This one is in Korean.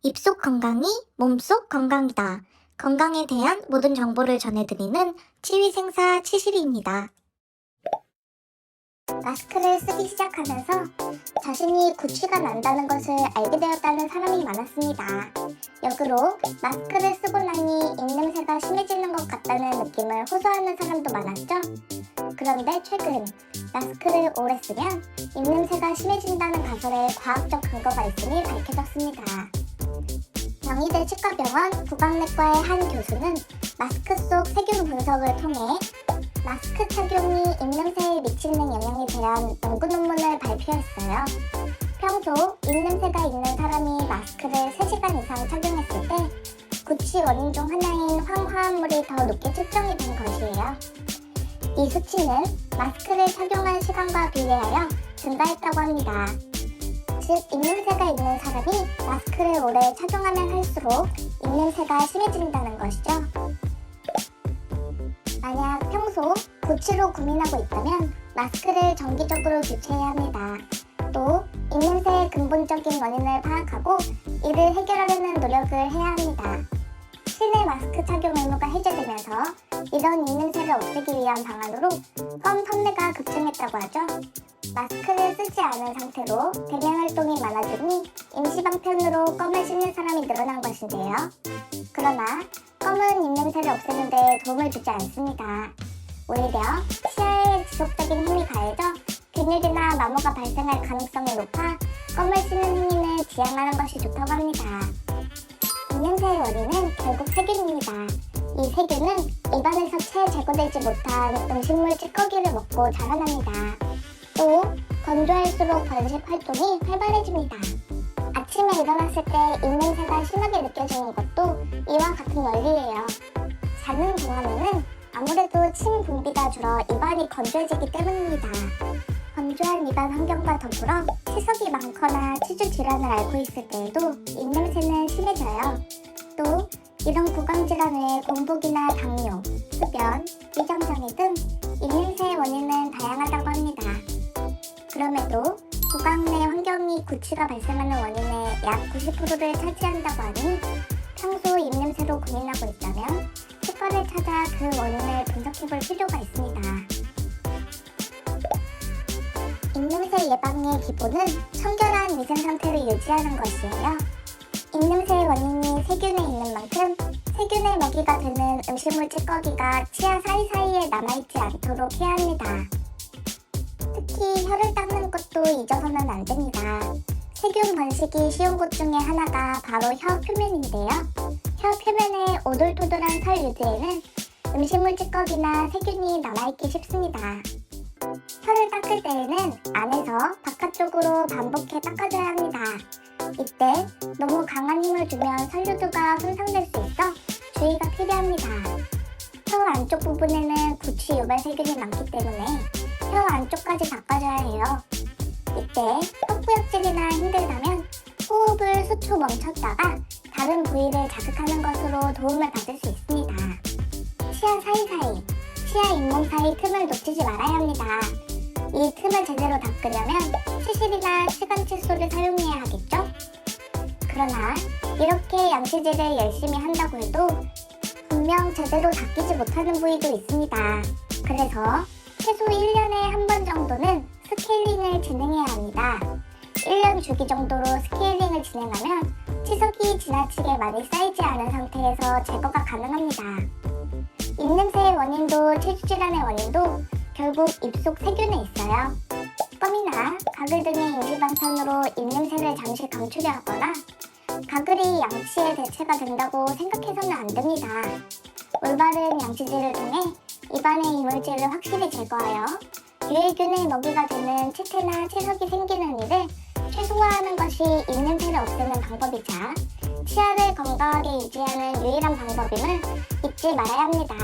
입속 건강이 몸속 건강이다. 건강에 대한 모든 정보를 전해드리는 치위생사 치실이입니다. 마스크를 쓰기 시작하면서 자신이 구취가 난다는 것을 알게 되었다는 사람이 많았습니다. 역으로 마스크를 쓰고 나니 입냄새가 심해지는 것 같다는 느낌을 호소하는 사람도 많았죠. 그런데 최근 마스크를 오래 쓰면 입냄새가 심해진다는 가설에 과학적 근거가 있음이 밝혀졌습니다. 경희대 치과병원 구강내과의 한 교수는 마스크 속 세균 분석을 통해 마스크 착용이 입냄새에 미치는 영향에 대한 연구 논문을 발표했어요. 평소 입냄새가 있는 사람이 마스크를 3시간 이상 착용했을 때 구취 원인 중 하나인 황화합물이 더 높게 측정이 된 것이에요. 이 수치는 마스크를 착용한 시간과 비례하여 증가했다고 합니다. 즉, 입냄새가 있는 사람이 마스크를 오래 착용하면 할수록 입냄새가 심해진다는 것이죠. 만약 평소 구취로 고민하고 있다면 마스크를 정기적으로 교체해야 합니다. 또 입냄새의 근본적인 원인을 파악하고 이를 해결하려는 노력을 해야 합니다. 실내 마스크 착용 의무가 해제되면서 이런 입냄새를 없애기 위한 방안으로 껌 판매가 급증했다고 하죠. 마스크를 쓰지 않은 상태로 대면 활동이 많아지니 임시방편으로 껌을 씹는 사람이 늘어난 것인데요. 그러나 껌은 입냄새를 없애는 데 도움을 주지 않습니다. 오히려 치아에 지속적인 힘이 가해져 균열이나 마모가 발생할 가능성이 높아 껌을 씹는 행위는 지양하는 것이 좋다고 합니다. 입냄새의 원인은 결국 세균입니다. 이 세균은 입안에서 채 제거되지 못한 음식물 찌꺼기를 먹고 자라납니다. 또 건조할수록 번식 활동이 활발해집니다. 아침에 일어났을 때 입냄새가 심하게 느껴지는 것도 이와 같은 원리예요. 자는 동안에는 아무래도 침 분비가 줄어 입안이 건조해지기 때문입니다. 건조한 입안 환경과 더불어 치석이 많거나 치주 질환을 앓고 있을 때에도 입냄새는 심해져요. 또 이런 구강질환 외에 공복이나 당뇨, 흡연, 위장장애 등 입냄새의 원인은 다양하다고 합니다. 그럼에도 구강 내 환경이 구취가 발생하는 원인의 약 90%를 차지한다고 하니 평소 입냄새로 고민하고 있다면 치과를 찾아 그 원인을 분석해볼 필요가 있습니다. 입냄새 예방의 기본은 청결한 위생 상태를 유지하는 것이에요. 입냄새의 원인이 세균에 있는 만큼 세균의 먹이가 되는 음식물 찌꺼기가 치아 사이사이에 남아있지 않도록 해야 합니다. 특히 혀를 닦는 것도 잊어서는 안 됩니다. 세균 번식이 쉬운 곳 중에 하나가 바로 혀 표면인데요. 혀 표면의 오돌토돌한 털 유지에는 음식물 찌꺼기나 세균이 남아있기 쉽습니다. 혀를 닦을 때에는 안에서 바깥쪽으로 반복해 닦아줘야 합니다. 이때 너무 강한 힘을 주면 설유두가 손상될 수 있어 주의가 필요합니다. 혀 안쪽 부분에는 구취 유발 세균이 많기 때문에 혀 안쪽까지 닦아줘야 해요. 이때 턱구역질이나 힘들다면 호흡을 수초 멈췄다가 다른 부위를 자극하는 것으로 도움을 받을 수 있습니다. 치아 사이사이, 치아 잇몸 사이 틈을 놓치지 말아야 합니다. 이 틈을 제대로 닦으려면 치실이나 시간 칫솔을 사용해야 하겠죠? 그러나 이렇게 양치질을 열심히 한다고 해도 분명 제대로 닦이지 못하는 부위도 있습니다. 그래서 최소 1년에 한 번 정도는 스케일링을 진행해야 합니다. 1년 주기 정도로 스케일링을 진행하면 치석이 지나치게 많이 쌓이지 않은 상태에서 제거가 가능합니다. 입냄새의 원인도 치주질환의 원인도 결국 입속 세균에 있어요. 껌이나 가글 등의 임시방편으로 입냄새를 잠시 감추려 하거나 가글이 양치의 대체가 된다고 생각해서는 안 됩니다. 올바른 양치질을 통해 입안의 이물질을 확실히 제거하여 유해균의 먹이가 되는 치태나 치석이 생기는 일을 최소화하는 것이 입냄새를 없애는 방법이자 치아를 건강하게 유지하는 유일한 방법임을 잊지 말아야 합니다.